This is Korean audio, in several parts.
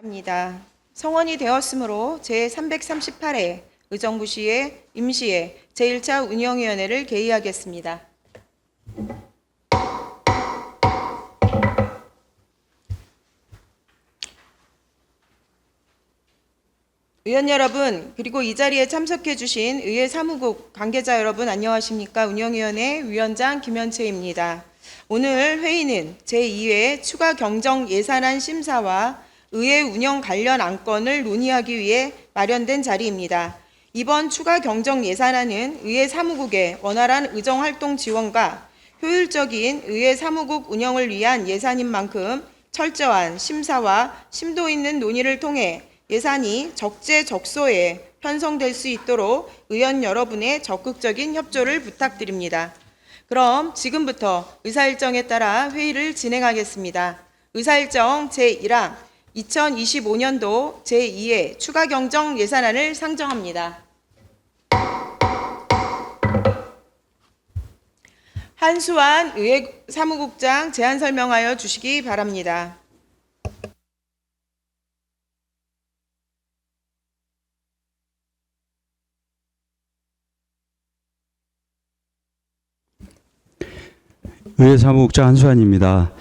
합니다. 성원이 되었으므로 제338회 의정부시의 임시회 제1차 운영위원회를 개의하겠습니다. 의원 여러분, 그리고 이 자리에 참석해 주신 의회 사무국 관계자 여러분 안녕하십니까? 운영위원회 위원장 김현채입니다. 오늘 회의는 제2회 추가 경정 예산안 심사와 의회 운영 관련 안건을 논의하기 위해 마련된 자리입니다. 이번 추가 경정 예산안은 의회 사무국의 원활한 의정활동 지원과 효율적인 의회 사무국 운영을 위한 예산인 만큼 철저한 심사와 심도 있는 논의를 통해 예산이 적재적소에 편성될 수 있도록 의원 여러분의 적극적인 협조를 부탁드립니다. 그럼 지금부터 의사일정에 따라 회의를 진행하겠습니다. 의사일정 제1항 2025년도 제2회 추가 경정 예산안을 상정합니다. 한수환 의회 사무국장 제안 설명하여 주시기 바랍니다. 의회 사무국장 한수환입니다.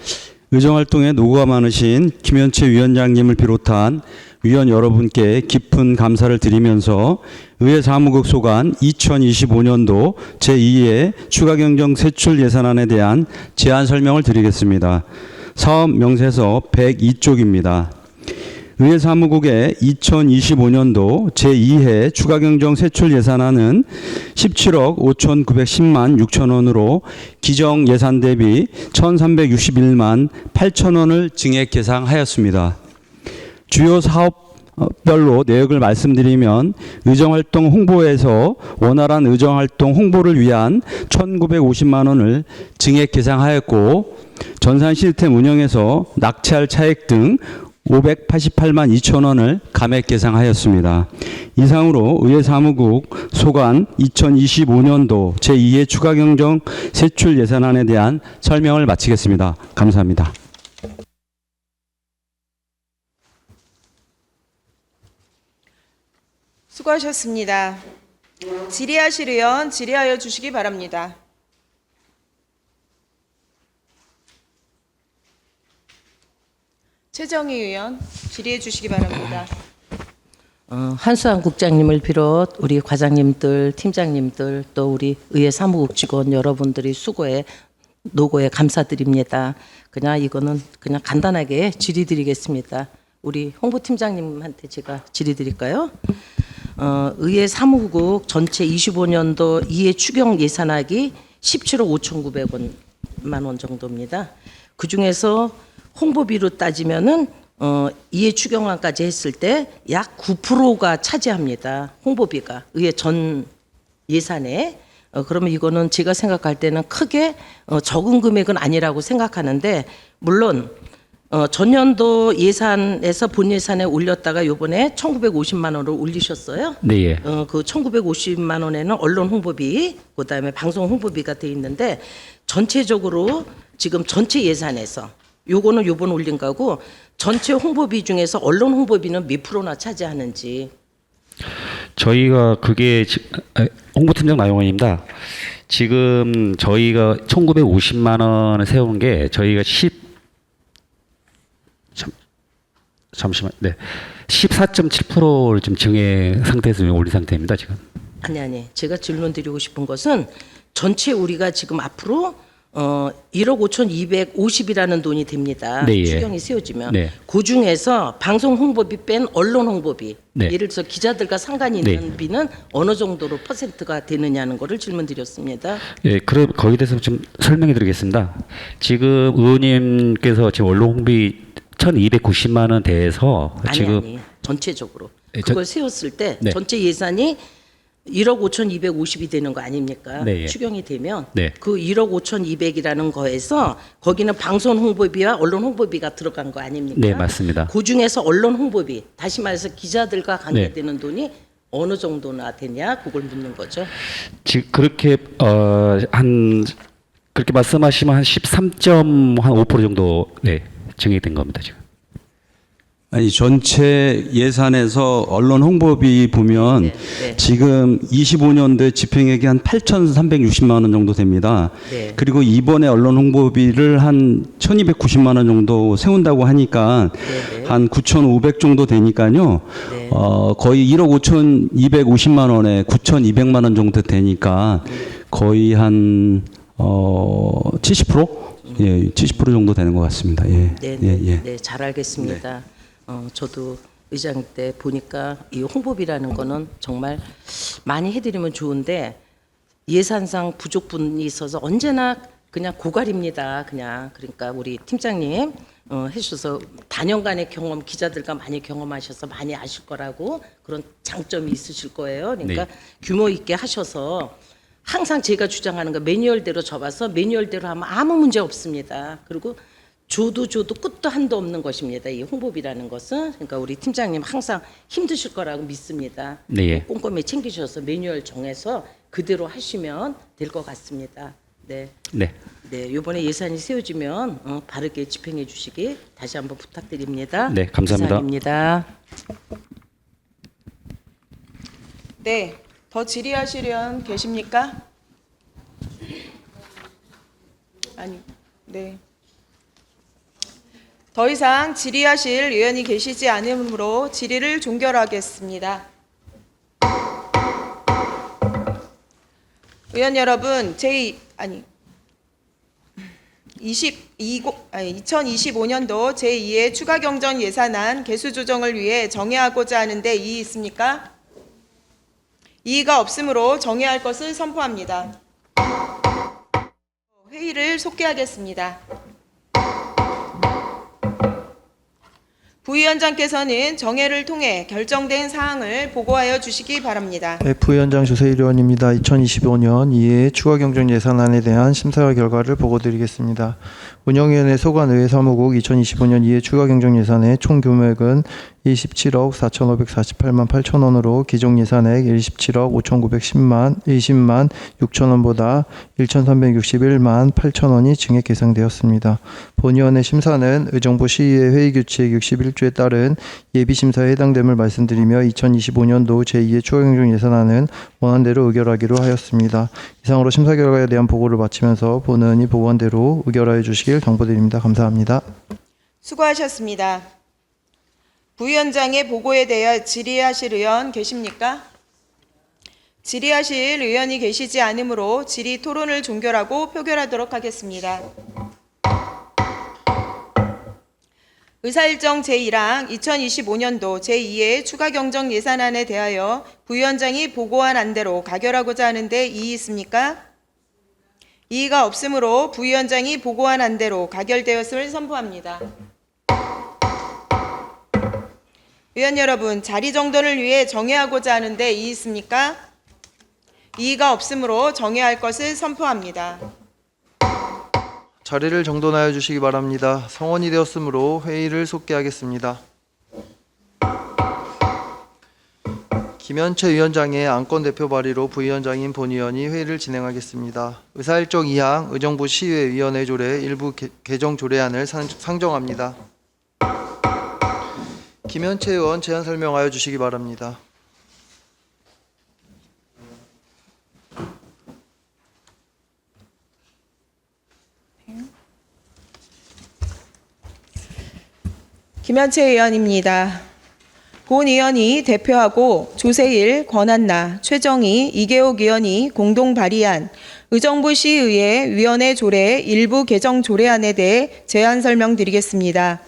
의정활동에 노고가 많으신 김현채 위원장님을 비롯한 위원 여러분께 깊은 감사를 드리면서 의회 사무국 소관 2025년도 제2회 추가경정 세출 예산안에 대한 제안 설명을 드리겠습니다. 사업 명세서 102쪽입니다. 의회 사무국의 2025년도 제2회 추가경정 세출 예산안은 17억 5,910만 6천 원으로 기정 예산 대비 1,361만 8천 원을 증액 계상하였습니다. 주요 사업별로 내역을 말씀드리면 의정활동 홍보에서 원활한 의정활동 홍보를 위한 1,950만 원을 증액 계상하였고, 전산 시스템 운영에서 낙찰 차액 등 588만 2천 원을 감액 계상하였습니다. 이상으로 의회 사무국 소관 2025년도 제2회 추가경정 세출 예산안에 대한 설명을 마치겠습니다. 감사합니다. 수고하셨습니다. 질의하실 의원 질의하여 주시기 바랍니다. 최정희 의원 질의해 주시기 바랍니다. 한수환 국장님을 비롯 우리 과장님들, 팀장님들, 또 우리 의회 사무국 직원 여러분들이 노고에 감사드립니다. 이거는 그냥 간단하게 질의드리겠습니다. 우리 홍보팀장님한테 제가 질의드릴까요? 의회 사무국 전체 25년도 2회 추경 예산액이 17억 5,900만 원 정도입니다. 그 중에서 홍보비로 따지면은 2회 추경안까지 했을 때 약 9%가 차지합니다. 홍보비가 의회 전 예산에. 그러면 이거는 제가 생각할 때는 크게 적은 금액은 아니라고 생각하는데, 물론 전년도 예산에서 본 예산에 올렸다가 요번에 1,950만 원을 올리셨어요. 네. 그 1,950만 원에는 언론 홍보비, 그다음에 방송 홍보비가 돼 있는데, 전체적으로 지금 전체 예산에서 요거는 요번 올린 거고, 전체 홍보비 중에서 언론 홍보비는 몇 프로나 차지하는지. 저희가 그게 홍보팀장 나용원입니다. 지금 저희가 1,950만 원을 세우는 게 저희가 14.7%를 좀 증액 상태에서 올린 상태입니다, 지금. 아니. 제가 질문 드리고 싶은 것은 전체 우리가 지금 앞으로 1억 5,250이라는 돈이 됩니다. 네, 예. 추경이 세워지면. 네. 그 중에서 방송 홍보비 뺀 언론 홍보비. 네. 예를 들어서 기자들과 상관이 있는 네. 비는 어느 정도로 퍼센트가 되느냐는 거를 질문 드렸습니다. 예, 그럼 거기에 대해서 좀 설명해 드리겠습니다. 지금 의원님께서 지금 언론 홍비 1,290만 원 대해서 아니. 전체적으로. 네, 그걸 세웠을 때 네. 전체 예산이 1억 5,250이 되는 거 아닙니까? 네, 예. 추경이 되면 네. 그 1억 5,200이라는 거에서 거기는 방송 홍보비와 언론 홍보비가 들어간 거 아닙니까? 네, 맞습니다. 그 중에서 언론 홍보비, 다시 말해서 기자들과 관계되는 돈이 어느 정도나 되냐, 그걸 묻는 거죠. 지금 그렇게 그렇게 말씀하시면 한 13.5% 정도 증액된 겁니다, 지금. 아니 전체 예산에서 언론 홍보비 보면 네, 네. 지금 25년도에 집행액이 한 8,360만 원 정도 됩니다. 네. 그리고 이번에 언론 홍보비를 한 1,290만 원 정도 세운다고 하니까 네, 네. 한 9,500 정도 되니까요. 네. 거의 1억 5,250만 원에 9,200만 원 정도 되니까 거의 한 70%? 예, 70% 정도 되는 것 같습니다. 예. 네, 예, 네, 예. 네, 잘 알겠습니다. 저도 의장 때 보니까 이 홍보비라는 거는 정말 많이 해드리면 좋은데 예산상 부족분이 있어서 언제나 그냥 고갈입니다. 그냥 그러니까 우리 팀장님 해주셔서 다년간의 경험 기자들과 많이 경험하셔서 많이 아실 거라고 그런 장점이 있으실 거예요. 그러니까 네. 규모 있게 하셔서 항상 제가 주장하는 거 매뉴얼대로 접어서 매뉴얼대로 하면 아무 문제 없습니다. 그리고 줘도 끝도 한도 없는 것입니다. 이 홍보비라는 것은 그러니까 우리 팀장님 항상 힘드실 거라고 믿습니다. 네, 예. 꼼꼼히 챙기셔서 매뉴얼 정해서 그대로 하시면 될 것 같습니다. 네. 네. 네, 이번에 예산이 세워지면 바르게 집행해 주시기 다시 한번 부탁드립니다. 네, 감사합니다. 이상입니다. 네, 더 질의하시려는 계십니까? 아니, 네. 더 이상 질의하실 의원이 계시지 않으므로 질의를 종결하겠습니다. 의원 여러분, 2025년도 제2회 추가 경정 예산안 개수 조정을 위해 정해하고자 하는데 이의 있습니까? 이의가 없으므로 정해할 것을 선포합니다. 회의를 속개하겠습니다. 부위원장께서는 정회를 통해 결정된 사항을 보고하여 주시기 바랍니다. 네, 부위원장 조세일 의원입니다. 2025년 2회 추가 경정 예산안에 대한 심사 결과를 보고드리겠습니다. 운영위원회 소관 의회 사무국 2025년 2회 추가 경정 예산의 총 금액은 27억 4,548만 8천 원으로 기존 예산액 27억 5,920만 6천 원보다 1,361만 8천 원이 증액 예상되었습니다. 본위원회 심사는 의정부 시의회 회의규칙 61조에 따른 예비심사에 해당됨을 말씀드리며 2025년도 제2회 추가경정 예산안은 원안대로 의결하기로 하였습니다. 이상으로 심사 결과에 대한 보고를 마치면서 본의원이 보고한 대로 의결하여 주시길 당부드립니다. 감사합니다. 수고하셨습니다. 부위원장의 보고에 대해 질의하실 의원 계십니까? 질의하실 의원이 계시지 않으므로 질의 토론을 종결하고 표결하도록 하겠습니다. 의사일정 제1항 2025년도 제2회 추가 경정 예산안에 대하여 부위원장이 보고한 안대로 가결하고자 하는데 이의 있습니까? 이의가 없으므로 부위원장이 보고한 안대로 가결되었음을 선포합니다. 의원 여러분, 자리 정돈을 위해 정회하고자 하는데 이의 있습니까? 이의가 없으므로 정회할 것을 선포합니다. 자리를 정돈하여 주시기 바랍니다. 성원이 되었으므로 회의를 속개하겠습니다. 김현채 위원장의 안건 대표 발의로 부위원장인 본위원이 회의를 진행하겠습니다. 의사일정 2항 의정부 시의회 위원회 조례 일부 개정 조례안을 상정합니다. 김현채 의원 제안 설명하여 주시기 바랍니다. 김현채 의원입니다. 본 의원이 대표하고 조세일, 권한나, 최정희, 이계옥 의원이 공동 발의한 의정부 시의회 위원회 조례 일부 개정 조례안에 대해 제안 설명드리겠습니다.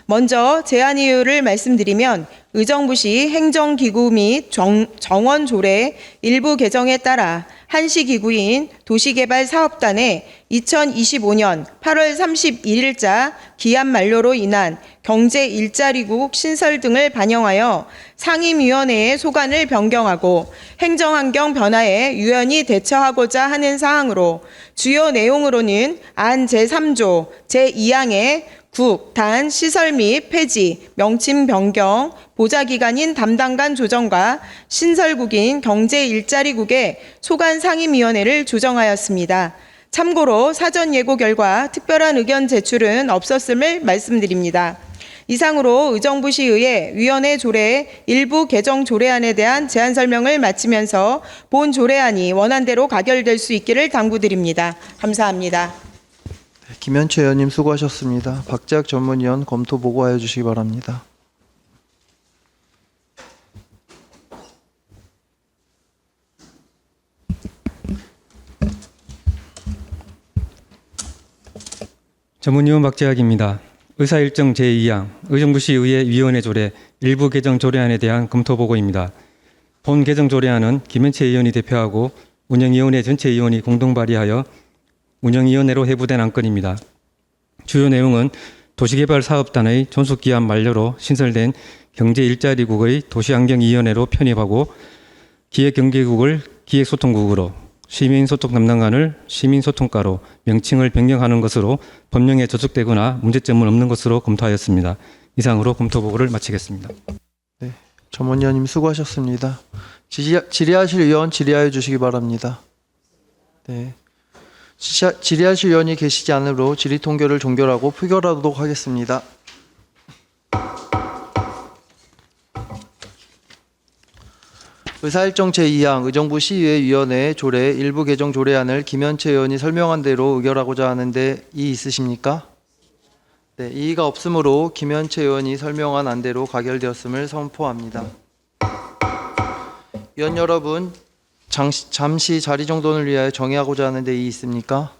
먼저 제안 이유를 말씀드리면 의정부시 행정기구 및 정원 조례 일부 개정에 따라 한시기구인 도시개발사업단의 2025년 8월 31일자 기한 만료로 인한 경제 일자리국 신설 등을 반영하여 상임위원회의 소관을 변경하고 행정환경 변화에 유연히 대처하고자 하는 사항으로 주요 내용으로는 안 제3조 제2항의 국, 단, 시설 및 폐지, 명칭 변경, 보좌기관인 담당관 조정과 신설국인 경제일자리국의 소관상임위원회를 조정하였습니다. 참고로 사전 예고 결과 특별한 의견 제출은 없었음을 말씀드립니다. 이상으로 의정부시의회 위원회 조례 일부 개정 조례안에 대한 제안 설명을 마치면서 본 조례안이 원안대로 가결될 수 있기를 당부드립니다. 감사합니다. 김현채 의원님 수고하셨습니다. 박재학 전문위원 검토 보고하여 주시기 바랍니다. 전문위원 박재학입니다. 의사일정 제2항 의정부시의회 위원회 조례 일부 개정 조례안에 대한 검토 보고입니다. 본 개정 조례안은 김현채 의원이 대표하고 운영위원회 전체 위원이 공동 발의하여 운영위원회로 회부된 안건입니다. 주요 내용은 도시개발사업단의 존속기한 만료로 신설된 경제일자리국의 도시환경위원회로 편입하고 기획경제국을 기획소통국으로 시민소통 담당관을 시민소통과로 명칭을 변경하는 것으로 법령에 저촉되거나 문제점은 없는 것으로 검토하였습니다. 이상으로 검토 보고를 마치겠습니다. 네, 전문위원님 수고하셨습니다. 질의하실 의원 질의하여 주시기 바랍니다. 네, 질의하실 의원이 계시지 않으므로 질의 통결을 종결하고 표결하도록 하겠습니다. 의사일정 제2항 의정부시의회 위원회 조례 일부 개정 조례안을 김현채 의원이 설명한 대로 의결하고자 하는데 이의 있으십니까? 네, 이의가 없으므로 김현채 의원이 설명한 안대로 가결되었음을 선포합니다. 위원 여러분, 잠시 자리 정돈을 위하여 정의하고자 하는데 이의 있습니까?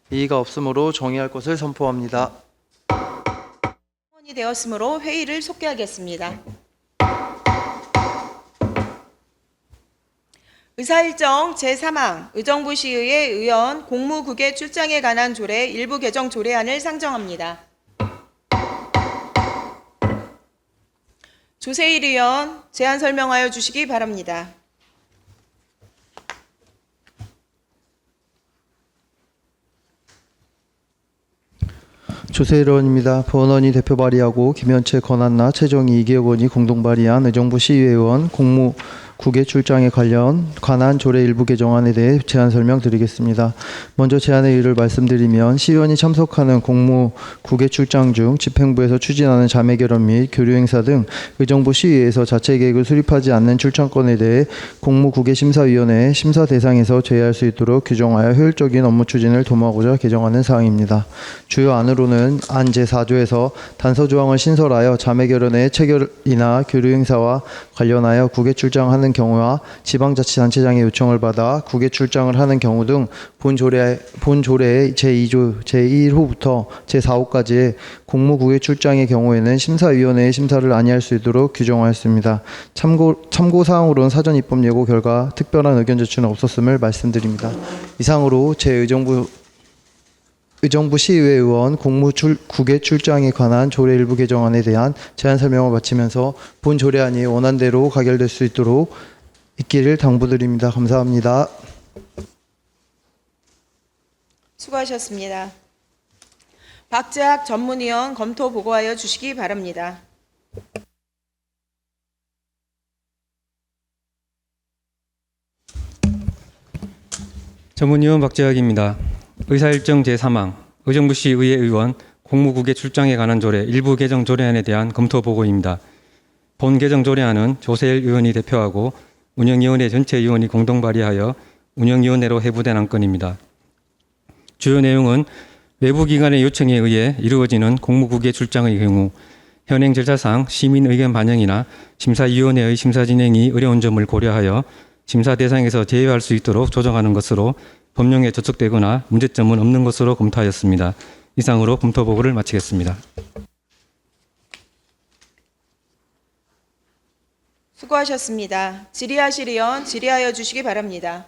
이의가 없으므로 정의할 것을 선포합니다. 이 되었으므로 회의를 속개하겠습니다. 의사일정 제3항 의정부시의회 의원 공무국외 출장에 관한 조례 일부 개정 조례안을 상정합니다. 조세일 의원 제안 설명하여 주시기 바랍니다. 조세일 의원입니다. 본원이 대표 발의하고 김현채, 권한나, 최정희, 이기혁 의원이 공동 발의한 의정부시의회 의원 공무국외 출장에 관한 조례 일부 개정안에 대해 제안 설명드리겠습니다. 먼저 제안의 이유를 말씀드리면 시의원이 참석하는 공무국외 출장 중 집행부에서 추진하는 자매결합 및 교류행사 등 의정부시의회에서 자체 계획을 수립하지 않는 출장권에 대해 공무국외심사위원회의 심사 대상에서 제외할 수 있도록 규정하여 효율적인 업무 추진을 도모하고자 개정하는 사항입니다. 주요 안으로는 안 제4조에서 단서조항을 신설하여 자매결연의 체결이나 교류행사와 관련하여 국외 출장하는 경우와 지방자치단체장의 요청을 받아 국외 출장을 하는 경우 등 본 조례의 제2조 제1호부터 제4호까지의 공무국외 출장의 경우에는 심사위원회의 심사를 안이할 수 있도록 규정하였습니다. 참고사항으로는 사전 입법 예고 결과 특별한 의견 제출은 없었음을 말씀드립니다. 이상으로 의정부시의회 의원 공무국외 출장에 관한 조례 일부 개정안에 대한 제안 설명을 마치면서 본 조례안이 원안대로 가결될 수 있기를 당부드립니다. 감사합니다. 수고하셨습니다. 박재학 전문위원 검토 보고하여 주시기 바랍니다. 전문위원 박재학입니다. 의사일정 제3항 의정부시의회 의원 공무국외 출장에 관한 조례 일부 개정 조례안에 대한 검토 보고입니다. 본 개정 조례안은 조세일 의원이 대표하고 운영위원회 전체 위원이 공동 발의하여 운영위원회로 회부된 안건입니다. 주요 내용은 외부 기관의 요청에 의해 이루어지는 공무국외 출장의 경우 현행 절차상 시민 의견 반영이나 심사위원회의 심사 진행이 어려운 점을 고려하여 심사 대상에서 제외할 수 있도록 조정하는 것으로 법령에 저촉되거나 문제점은 없는 것으로 검토하였습니다. 이상으로 검토 보고를 마치겠습니다. 수고하셨습니다. 질의하실 의원 질의하여 주시기 바랍니다.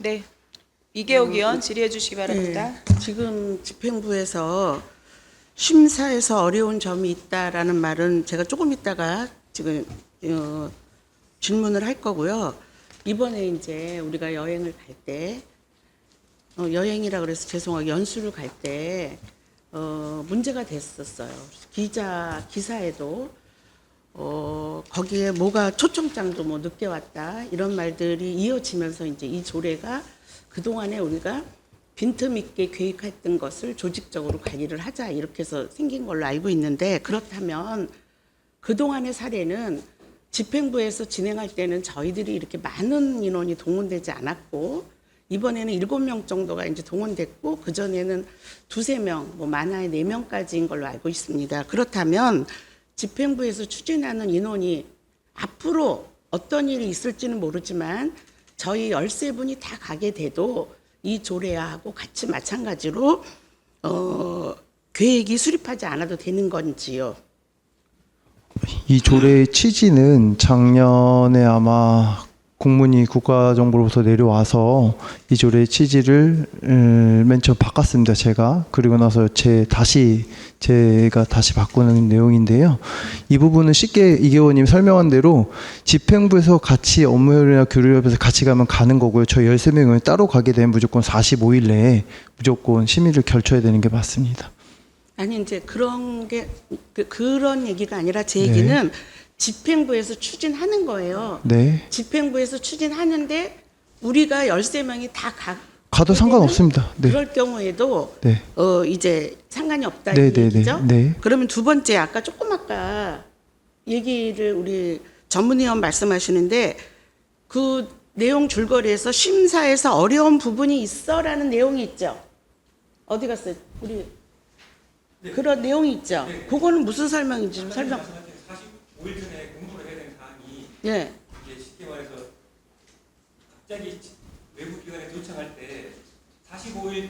네, 이계옥 의원 질의해 주시기 바랍니다. 네, 지금 집행부에서 심사에서 어려운 점이 있다라는 말은 제가 조금 있다가 지금 질문을 할 거고요. 이번에 이제 우리가 여행을 갈 때 여행이라 그래서 죄송하게 연수를 갈 때 문제가 됐었어요. 기사에도 거기에 뭐가 초청장도 뭐 늦게 왔다 이런 말들이 이어지면서 이제 이 조례가 그 동안에 우리가 빈틈 있게 계획했던 것을 조직적으로 관리를 하자 이렇게 해서 생긴 걸로 알고 있는데, 그렇다면 그동안의 사례는 집행부에서 진행할 때는 저희들이 이렇게 많은 인원이 동원되지 않았고, 이번에는 7명 정도가 이제 동원됐고, 그전에는 2~3명, 뭐 많아야 4명까지인 걸로 알고 있습니다. 그렇다면 집행부에서 추진하는 인원이 앞으로 어떤 일이 있을지는 모르지만 저희 13분이 다 가게 돼도 이 조례하고 같이 마찬가지로 계획이 수립하지 않아도 되는 건지요? 이 조례의 취지는 작년에 아마 공문이 국가정보로부터 내려와서 이 조례의 취지를 맨 처음 바꿨습니다. 제가. 그리고 나서 제가 다시 바꾸는 내용인데요. 이 부분은 쉽게 이 의원님 설명한 대로 집행부에서 같이 업무협이나 교류협에서 같이 가면 가는 거고요. 저희 13명이 따로 가게 되면 무조건 45일 내에 무조건 심의를 결쳐야 되는 게 맞습니다. 아니 이제 그런 얘기가 아니라 제 얘기는 집행부에서 추진하는 거예요. 네. 집행부에서 추진하는데 우리가 13명이 다 가도 상관없습니다. 네. 그럴 경우에도 네. 이제 상관이 없다 네, 이 네, 얘기죠. 네. 그러면 두 번째 아까 얘기를 우리 전문위원 말씀하시는데 그 내용 줄거리에서 심사에서 어려운 부분이 있어라는 내용이 있죠. 어디 갔어요? 우리 그런 내용이 있죠. 그거는 무슨 설명인지 좀 설명. 45일 전에 공부를 해야 되는 사항이 예. 이게 쉽게 말해서 갑자기 외부 기관에 요청할 때 45일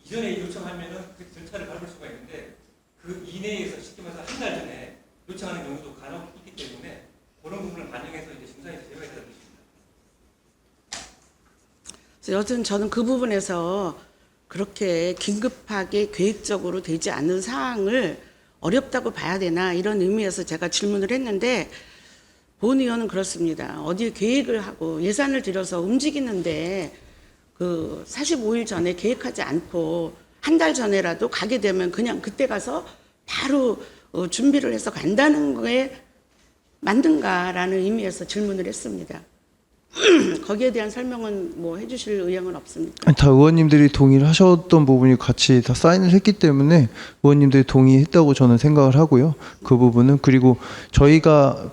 이전에 요청하면은 그 절차를 밟을 수가 있는데 그 이내에서 쉽게 말해서 한 달 전에 요청하는 경우도 간혹 있기 때문에 그런 부분을 반영해서 이제 심사에서 제외해야 되겠습니다. 그래서 여튼 저는 그 부분에서 그렇게 긴급하게 계획적으로 되지 않는 사항을 어렵다고 봐야 되나 이런 의미에서 제가 질문을 했는데 본 의원은 그렇습니다. 어디에 계획을 하고 예산을 들여서 움직이는데 그 45일 전에 계획하지 않고 한 달 전에라도 가게 되면 그냥 그때 가서 바로 준비를 해서 간다는 거에 맞는가라는 의미에서 질문을 했습니다. 거기에 대한 설명은 뭐 해주실 의향은 없습니까? 아니, 다 의원님들이 동의를 하셨던 부분이 같이 다 사인을 했기 때문에 의원님들이 동의했다고 저는 생각을 하고요. 그 부분은 그리고 저희가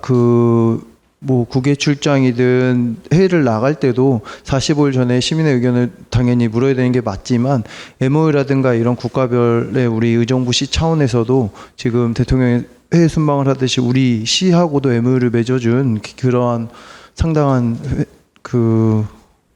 뭐 국외 출장이든 해외를 나갈 때도 45일 전에 시민의 의견을 당연히 물어야 되는 게 맞지만 MOU라든가 이런 국가별의 우리 의정부 시 차원에서도 지금 대통령이 해외 순방을 하듯이 우리 시하고도 MOU를 맺어준 그러한 상당한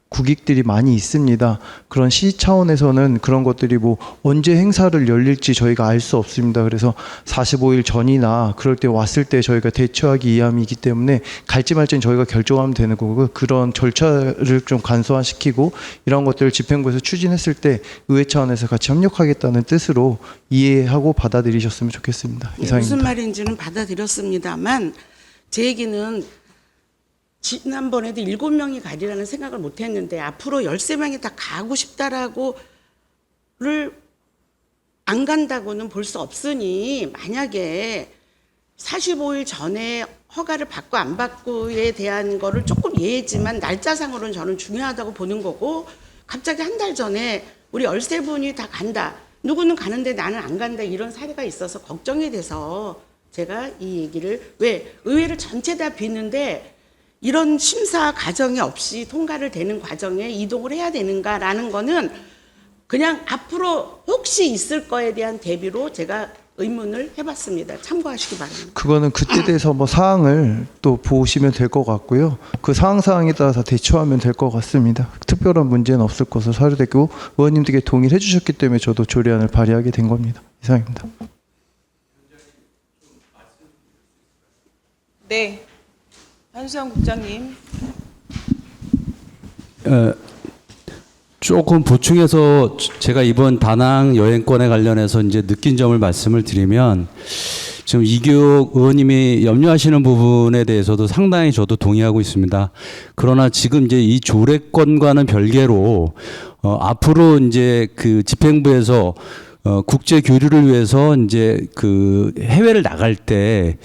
국익들이 많이 있습니다. 그런 시 차원에서는 그런 것들이 뭐 언제 행사를 열릴지 저희가 알 수 없습니다. 그래서 45일 전이나 그럴 때 왔을 때 저희가 대처하기 위함이기 때문에 갈지 말지는 저희가 결정하면 되는 거고 그런 절차를 좀 간소화시키고 이런 것들을 집행부에서 추진했을 때 의회 차원에서 같이 협력하겠다는 뜻으로 이해하고 받아들이셨으면 좋겠습니다. 이상입니다. 무슨 말인지는 받아들였습니다만 제 얘기는 지난번에도 7명이 가리라는 생각을 못했는데 앞으로 13명이 다 가고 싶다라고를 안 간다고는 볼 수 없으니 만약에 45일 전에 허가를 받고 안 받고에 대한 거를 조금 예외지만 날짜상으로는 저는 중요하다고 보는 거고 갑자기 한 달 전에 우리 13분이 다 간다. 누구는 가는데 나는 안 간다. 이런 사례가 있어서 걱정이 돼서 제가 이 얘기를 왜 의회를 전체 다 비는데 이런 심사 과정이 없이 통과를 되는 과정에 이동을 해야 되는가라는 거는 그냥 앞으로 혹시 있을 거에 대한 대비로 제가 의문을 해봤습니다. 참고하시기 바랍니다. 그거는 그때 대해서 뭐 사항을 또 보시면 될 것 같고요. 그 사항에 따라서 대처하면 될 것 같습니다. 특별한 문제는 없을 것으로 사료됐고 의원님들께 동의를 해주셨기 때문에 저도 조례안을 발의하게 된 겁니다. 이상입니다. 네. 한수영 국장님. 조금 보충해서 제가 이번 다낭 여행권에 관련해서 이제 느낀 점을 말씀을 드리면 지금 이규혁 의원님이 염려하시는 부분에 대해서도 상당히 저도 동의하고 있습니다. 그러나 지금 이제 이 조례권과는 별개로 앞으로 이제 그 집행부에서 국제 교류를 위해서 이제 그 해외를 나갈 때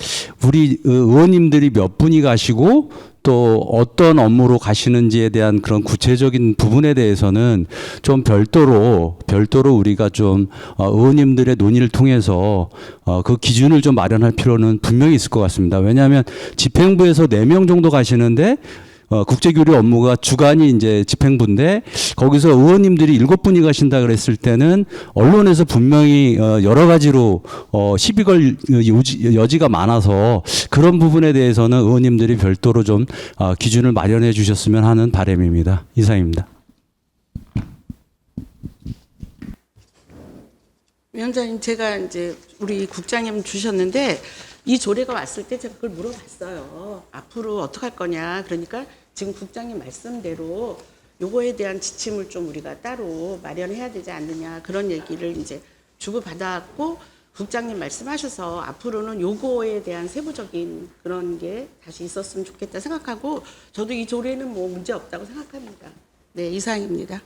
우리 의원님들이 몇 분이 가시고 또 어떤 업무로 가시는지에 대한 그런 구체적인 부분에 대해서는 좀 별도로 우리가 좀 의원님들의 논의를 통해서 그 기준을 좀 마련할 필요는 분명히 있을 것 같습니다. 왜냐하면 집행부에서 4명 정도 가시는데 국제교류 업무가 주관이 이제 집행부인데 거기서 의원님들이 7분이 가신다 그랬을 때는 언론에서 분명히 여러 가지로 시비 걸 여지가 많아서 그런 부분에 대해서는 의원님들이 별도로 좀 기준을 마련해 주셨으면 하는 바람입니다. 이상입니다. 위원장님, 제가 이제 우리 국장님 주셨는데 이 조례가 왔을 때 제가 그걸 물어봤어요. 앞으로 어떻게 할 거냐. 그러니까 지금 국장님 말씀대로 요거에 대한 지침을 좀 우리가 따로 마련해야 되지 않느냐, 그런 얘기를 이제 주고받았고, 국장님 말씀하셔서 앞으로는 요거에 대한 세부적인 그런 게 다시 있었으면 좋겠다 생각하고, 저도 이 조례는 뭐 문제 없다고 생각합니다. 네, 이상입니다.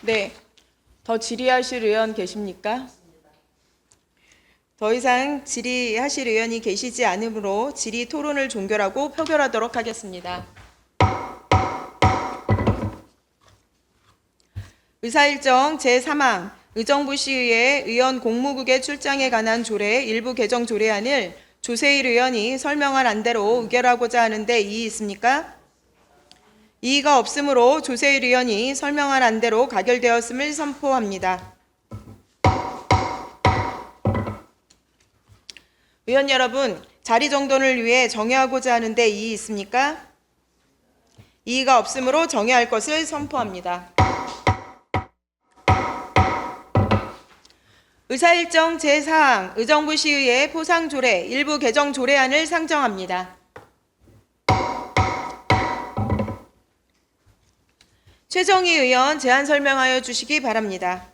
네, 더 질의하실 의원 계십니까? 더 이상 질의하실 의원이 계시지 않으므로 질의 토론을 종결하고 표결하도록 하겠습니다. 의사일정 제3항 의정부시의회 의원 공무국의 출장에 관한 조례 일부 개정 조례안을 조세일 의원이 설명한 안대로 의결하고자 하는데 이의 있습니까? 이의가 없으므로 조세일 의원이 설명한 안대로 가결되었음을 선포합니다. 의원 여러분, 자리 정돈을 위해 정회하고자 하는데 이의 있습니까? 이의가 없으므로 정회할 것을 선포합니다. 의사일정 제4항 의정부시의회 포상조례 일부 개정 조례안을 상정합니다. 최정희 의원 제안 설명하여 주시기 바랍니다.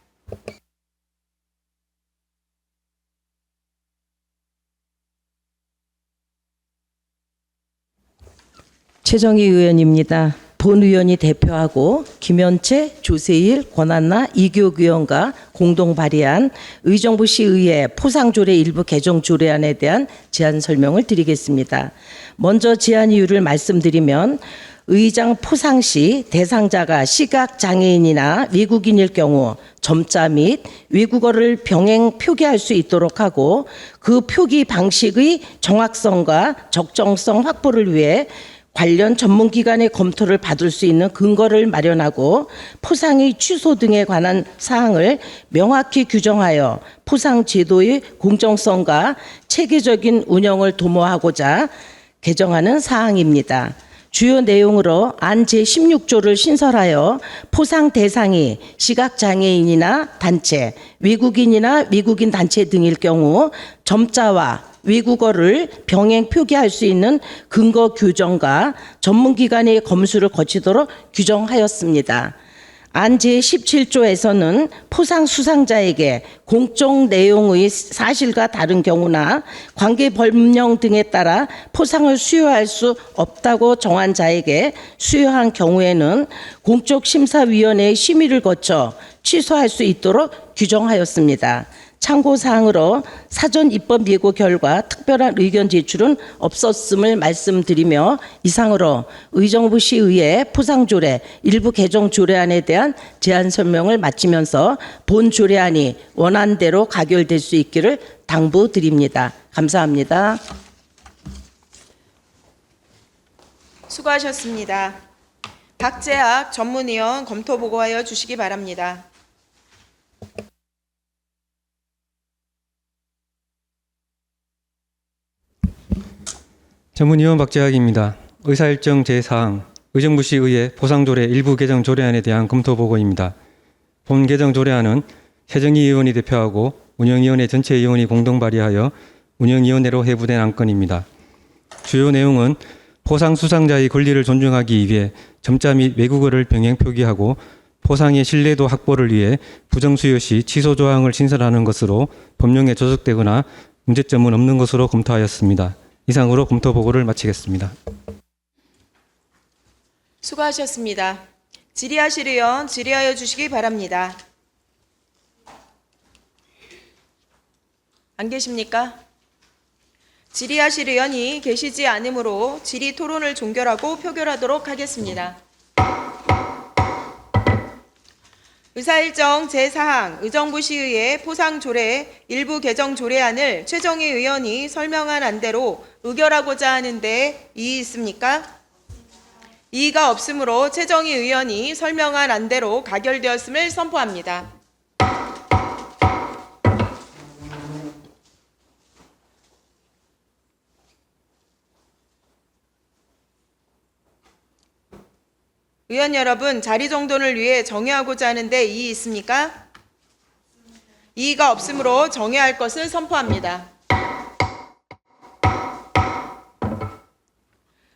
최정희 의원입니다. 본 의원이 대표하고 김현채, 조세일, 권한나, 이교욱 의원과 공동 발의한 의정부시의회 포상조례 일부 개정 조례안에 대한 제안 설명을 드리겠습니다. 먼저 제안 이유를 말씀드리면 의장 포상 시 대상자가 시각장애인이나 외국인일 경우 점자 및 외국어를 병행 표기할 수 있도록 하고 그 표기 방식의 정확성과 적정성 확보를 위해 관련 전문기관의 검토를 받을 수 있는 근거를 마련하고 포상의 취소 등에 관한 사항을 명확히 규정하여 포상 제도의 공정성과 체계적인 운영을 도모하고자 개정하는 사항입니다. 주요 내용으로 안 제16조를 신설하여 포상 대상이 시각장애인이나 단체, 외국인이나 외국인 단체 등일 경우 점자와 외국어를 병행 표기할 수 있는 근거 규정과 전문기관의 검수를 거치도록 규정하였습니다. 안 제17조에서는 포상 수상자에게 공적 내용의 사실과 다른 경우나 관계 법령 등에 따라 포상을 수여할 수 없다고 정한 자에게 수여한 경우에는 공적심사위원회의 심의를 거쳐 취소할 수 있도록 규정하였습니다. 참고사항으로 사전 입법 예고 결과 특별한 의견 제출은 없었음을 말씀드리며 이상으로 의정부시의회 포상조례 일부 개정 조례안에 대한 제안 설명을 마치면서 본 조례안이 원안대로 가결될 수 있기를 당부드립니다. 감사합니다. 수고하셨습니다. 박재학 전문위원 검토 보고하여 주시기 바랍니다. 전문위원 박재학입니다. 의사일정 제4항 의정부시의회 포상조례 일부 개정 조례안에 대한 검토 보고입니다. 본 개정 조례안은 최정희 의원이 대표하고 운영위원회 전체 의원이 공동 발의하여 운영위원회로 회부된 안건입니다. 주요 내용은 포상 수상자의 권리를 존중하기 위해 점자 및 외국어를 병행 표기하고 포상의 신뢰도 확보를 위해 부정수여 시 취소 조항을 신설하는 것으로 법령에 조속되거나 문제점은 없는 것으로 검토하였습니다. 이상으로 검토 보고를 마치겠습니다. 수고하셨습니다. 질의하실 의원 질의하여 주시기 바랍니다. 안 계십니까? 질의하실 의원이 계시지 않으므로 질의 토론을 종결하고 표결하도록 하겠습니다. 의사일정 제4항 의정부시의회 포상조례 일부 개정 조례안을 최정희 의원이 설명한 안대로 의결하고자 하는데 이의 있습니까? 이의가 없으므로 최정희 의원이 설명한 안대로 가결되었음을 선포합니다. 의원 여러분, 자리 정돈을 위해 정회하고자 하는데 이의 있습니까? 이의가 없으므로 정회할 것을 선포합니다.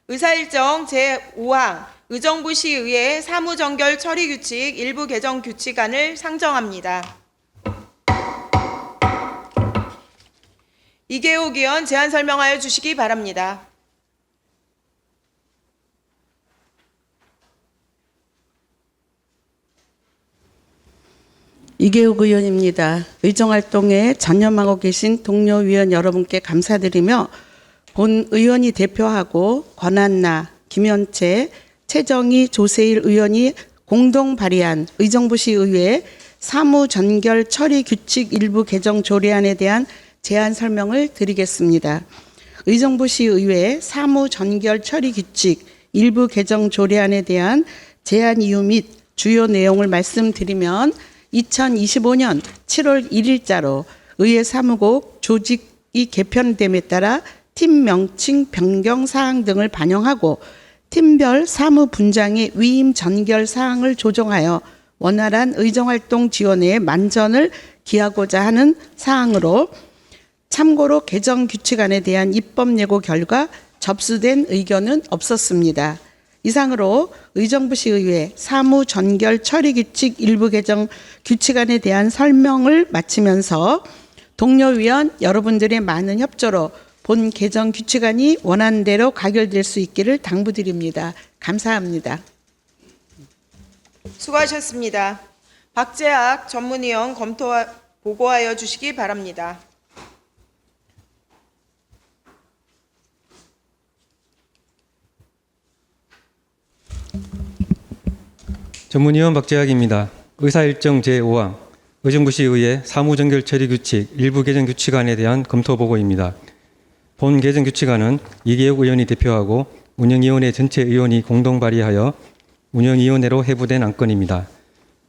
의사일정 제5항 의정부시의회 사무정결 처리규칙 일부 개정 규칙안을 상정합니다. 이계욱 의원 제안 설명하여 주시기 바랍니다. 이계욱 의원입니다. 의정활동에 전념하고 계신 동료 위원 여러분께 감사드리며 본 의원이 대표하고 권한나, 김현채, 최정희, 조세일 의원이 공동 발의한 의정부시의회 사무전결 처리 규칙 일부 개정 조례안에 대한 제안 설명을 드리겠습니다. 의정부시의회 사무전결 처리 규칙 일부 개정 조례안에 대한 제안 이유 및 주요 내용을 말씀드리면 2025년 7월 1일자로 의회 사무국 조직이 개편됨에 따라 팀 명칭 변경 사항 등을 반영하고 팀별 사무분장의 위임 전결 사항을 조정하여 원활한 의정활동 지원에 만전을 기하고자 하는 사항으로 참고로 개정 규칙안에 대한 입법 예고 결과 접수된 의견은 없었습니다. 이상으로 의정부시의회 사무전결 처리규칙 일부 개정 규칙안에 대한 설명을 마치면서 동료 위원 여러분들의 많은 협조로 본 개정 규칙안이 원안대로 가결될 수 있기를 당부드립니다. 감사합니다. 수고하셨습니다. 박재학 전문위원 보고하여 주시기 바랍니다. 전문위원 박재학입니다. 의사일정 제5항 의정부시의회 사무정결 처리규칙 일부 개정 규칙안에 대한 검토보고입니다. 본 개정 규칙안은 이계욱 의원이 대표하고 운영위원회 전체 의원이 공동 발의하여 운영위원회로 회부된 안건입니다.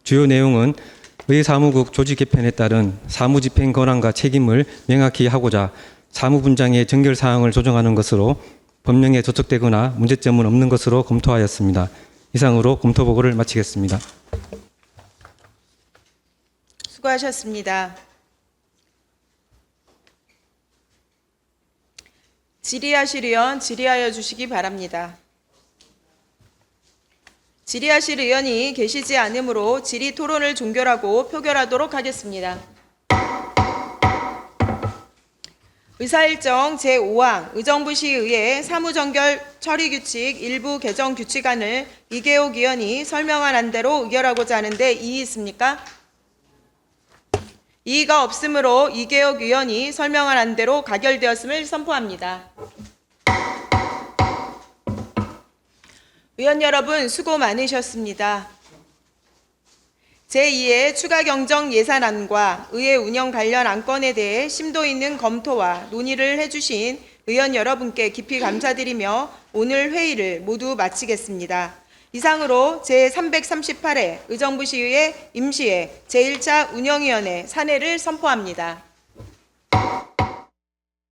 주요 내용은 의회 사무국 조직 개편에 따른 사무집행 권한과 책임을 명확히 하고자 사무분장의 정결 사항을 조정하는 것으로 법령에 저촉되거나 문제점은 없는 것으로 검토하였습니다. 이상으로 검토보고를 마치겠습니다. 수고하셨습니다. 질의하실 의원 질의하여 주시기 바랍니다. 질의하실 의원이 계시지 않으므로 질의 토론을 종결하고 표결하도록 하겠습니다. 의사일정 제5항 의정부시의회 사무정결 처리규칙 일부 개정 규칙안을 이계욱 의원이 설명한 안대로 의결하고자 하는데 이의 있습니까? 이의가 없으므로 이계욱 의원이 설명한 안대로 가결되었음을 선포합니다. 의원 여러분 수고 많으셨습니다. 제2회 추가 경정 예산안과 의회 운영 관련 안건에 대해 심도 있는 검토와 논의를 해주신 의원 여러분께 깊이 감사드리며 오늘 회의를 모두 마치겠습니다. 이상으로 제338회 의정부시의회 임시회 제1차 운영위원회 산회를 선포합니다.